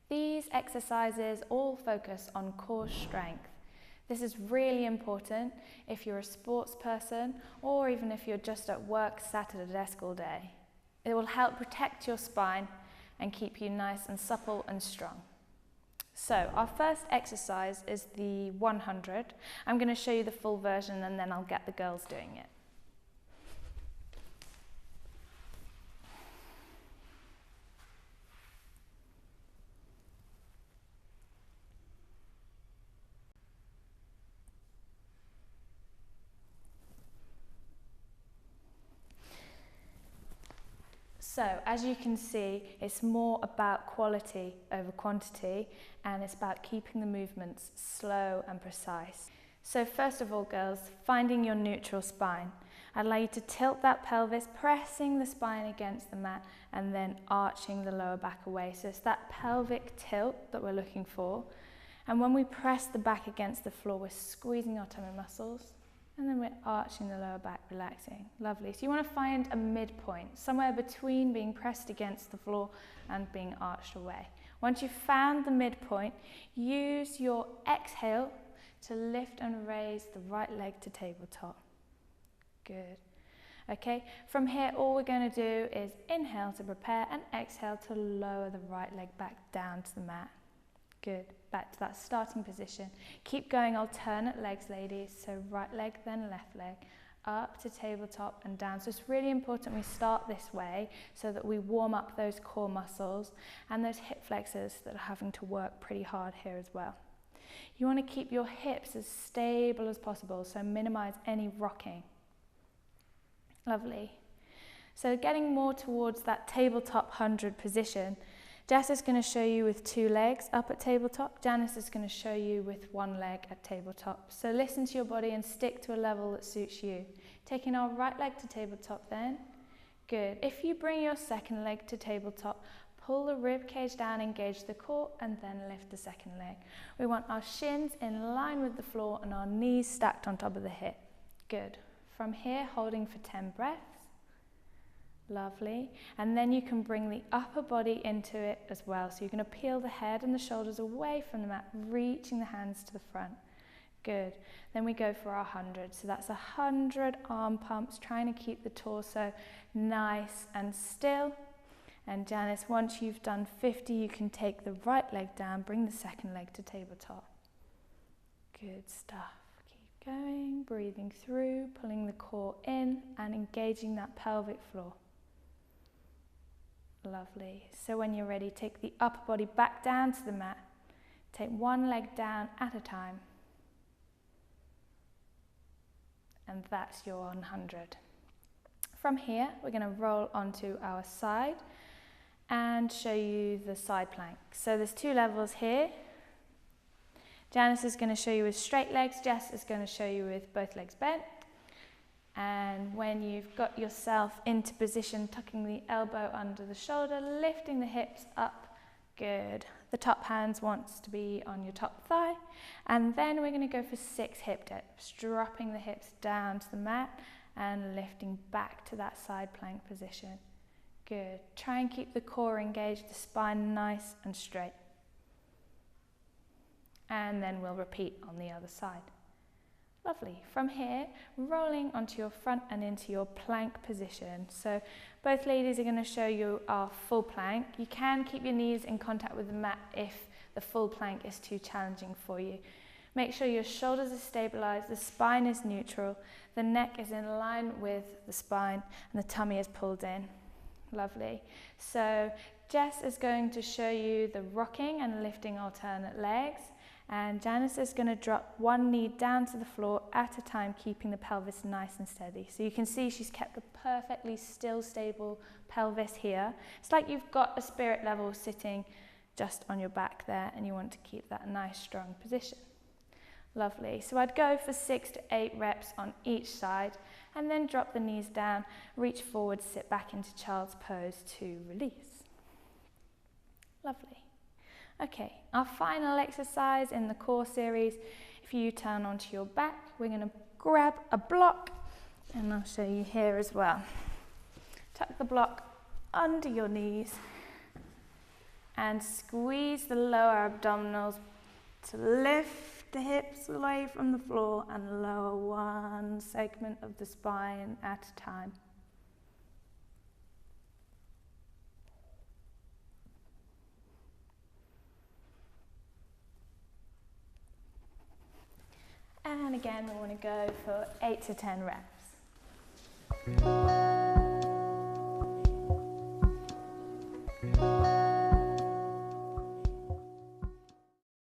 These exercises all focus on core strength. This is really important if you're a sports person or even if you're just at work sat at a desk all day. It will help protect your spine and keep you nice and supple and strong. So our first exercise is the 100. I'm going to show you the full version and then I'll get the girls doing it. So, as you can see, it's more about quality over quantity, and it's about keeping the movements slow and precise. So first of all, girls, finding your neutral spine. I'd like you to tilt that pelvis, pressing the spine against the mat, and then arching the lower back away. So it's that pelvic tilt that we're looking for. And when we press the back against the floor, we're squeezing our tummy muscles. And then we're arching the lower back, relaxing. Lovely. So you want to find a midpoint, somewhere between being pressed against the floor and being arched away. Once you've found the midpoint, use your exhale to lift and raise the right leg to tabletop. Good. Okay, from here all we're going to do is inhale to prepare and exhale to lower the right leg back down to the mat. Good. Back to that starting position. Keep going, alternate legs, ladies. So right leg, then left leg, up to tabletop and down. So it's really important we start this way so that we warm up those core muscles and those hip flexors that are having to work pretty hard here as well. You want to keep your hips as stable as possible, so minimize any rocking. Lovely. So getting more towards that tabletop 100 position, Jess is going to show you with 2 legs up at tabletop. Janice is going to show you with 1 leg at tabletop. So listen to your body and stick to a level that suits you. Taking our right leg to tabletop then. Good. If you bring your second leg to tabletop, pull the rib cage down, engage the core, and then lift the second leg. We want our shins in line with the floor and our knees stacked on top of the hip. Good. From here, holding for 10 breaths. Lovely. And then you can bring the upper body into it as well. So you're going to peel the head and the shoulders away from the mat, reaching the hands to the front. Good. Then we go for our 100. So that's 100 arm pumps, trying to keep the torso nice and still. And Janice, once you've done 50, you can take the right leg down, bring the second leg to tabletop. Good stuff. Keep going, breathing through, pulling the core in and engaging that pelvic floor. Lovely. So when you're ready, take the upper body back down to the mat. Take 1 leg down at a time. And that's your 100. From here, we're going to roll onto our side and show you the side plank. So there's 2 levels here. Janice is going to show you with straight legs. Jess is going to show you with both legs bent. And when you've got yourself into position, tucking the elbow under the shoulder, lifting the hips up. Good. The top hands wants to be on your top thigh. And then we're going to go for 6 hip dips, dropping the hips down to the mat and lifting back to that side plank position. Good. Try and keep the core engaged, the spine nice and straight. And then we'll repeat on the other side. Lovely. From here, rolling onto your front and into your plank position. So both ladies are going to show you our full plank. You can keep your knees in contact with the mat if the full plank is too challenging for you. Make sure your shoulders are stabilized, the spine is neutral, the neck is in line with the spine, and the tummy is pulled in. Lovely. So Jess is going to show you the rocking and lifting alternate legs. And Janice is going to drop 1 knee down to the floor at a time, keeping the pelvis nice and steady. So you can see she's kept a perfectly still, stable pelvis here. It's like you've got a spirit level sitting just on your back there, and you want to keep that nice, strong position. Lovely. So I'd go for 6 to 8 reps on each side, and then drop the knees down, reach forward, sit back into child's pose to release. Lovely. Okay, our final exercise in the core series, if you turn onto your back, we're going to grab a block, and I'll show you here as well. Tuck the block under your knees and squeeze the lower abdominals to lift the hips away from the floor and lower one segment of the spine at a time. And again, we want to go for 8 to 10 reps.